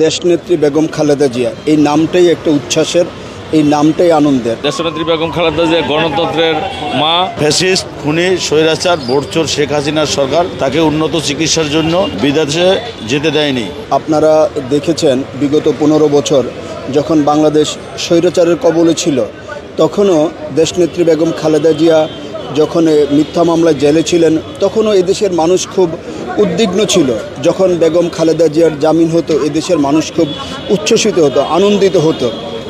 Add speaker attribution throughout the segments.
Speaker 1: দেশনেত্রী বেগম খালেদা জিয়া এই নামটাই একটা উচ্ছ্বাসের, এই নামটাই আনন্দের।
Speaker 2: দেশনেত্রী বেগম খালেদা জিয়া গণতন্ত্রের মা।
Speaker 3: ফ্যাসিস্ট খুনি স্বৈরাচার ভোটচোর শেখ হাসিনার সরকার তাকে উন্নত চিকিৎসার জন্য বিদেশে যেতে দেয়নি।
Speaker 1: আপনারা দেখেছেন বিগত 15 বছর যখন বাংলাদেশ স্বৈরাচারের কবলে ছিল, তখনও দেশনেত্রী বেগম খালেদা জিয়া যখন মিথ্যা মামলায় জেলে ছিলেন, তখনও এদেশের মানুষ খুব উদ্বিগ্ন ছিল। যখন বেগম খালেদা জিয়ার জামিন হতো, এদেশের মানুষ খুব উচ্ছ্বসিত হতো, আনন্দিত হতো।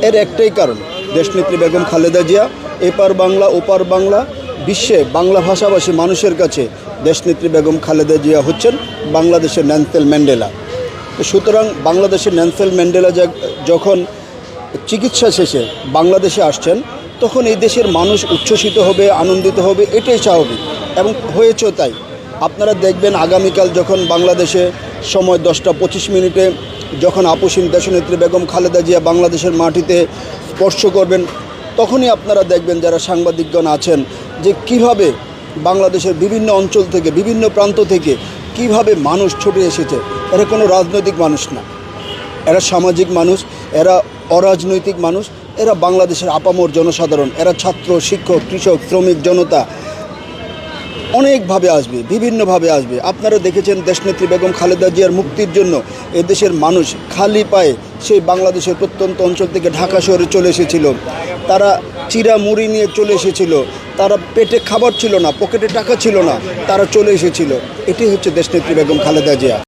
Speaker 1: এর একটাই কারণ, দেশনেত্রী বেগম খালেদা জিয়া এপার বাংলা ওপার বাংলা, বিশ্বে বাংলা ভাষাভাষী মানুষের কাছে দেশনেত্রী বেগম খালেদা জিয়া হচ্ছেন বাংলাদেশের নেলসন ম্যান্ডেলা। সুতরাং বাংলাদেশের নেলসন ম্যান্ডেলা যখন চিকিৎসা শেষে বাংলাদেশে আসছেন, তখন এই দেশের মানুষ উচ্ছ্বসিত হবে, আনন্দিত হবে, এটাই স্বাভাবিক এবং হয়েছেও তাই। আপনারা দেখবেন আগামীকাল যখন বাংলাদেশে সময় 10:25 যখন আপসীন দেশনেত্রী বেগম খালেদা জিয়া বাংলাদেশের মাটিতে স্পর্শ করবেন, তখনই আপনারা দেখবেন যারা সাংবাদিকগণ আছেন যে কিভাবে বাংলাদেশের বিভিন্ন অঞ্চল থেকে, বিভিন্ন প্রান্ত থেকে কিভাবে মানুষ ছুটে এসেছে। এরা কোনো রাজনৈতিক মানুষ না, এরা সামাজিক মানুষ, এরা অরাজনৈতিক মানুষ, এরা বাংলাদেশের আপামর জনসাধারণ, এরা ছাত্র, শিক্ষক, কৃষক, শ্রমিক, জনতা অনেকভাবে আসবে, বিভিন্নভাবে আসবে। আপনারা দেখেছেন দেশনেত্রী বেগম খালেদা জিয়ার মুক্তির জন্য এদেশের মানুষ খালি পায়ে সেই বাংলাদেশের প্রত্যন্ত অঞ্চল থেকে ঢাকা শহরে চলে এসেছিল। তারা চিরা মুড়ি নিয়ে চলে এসেছিল, তারা পেটে খাবার ছিল না, পকেটে টাকা ছিল না, তারা চলে এসেছিল। এটাই হচ্ছে দেশনেত্রী বেগম খালেদা জিয়া।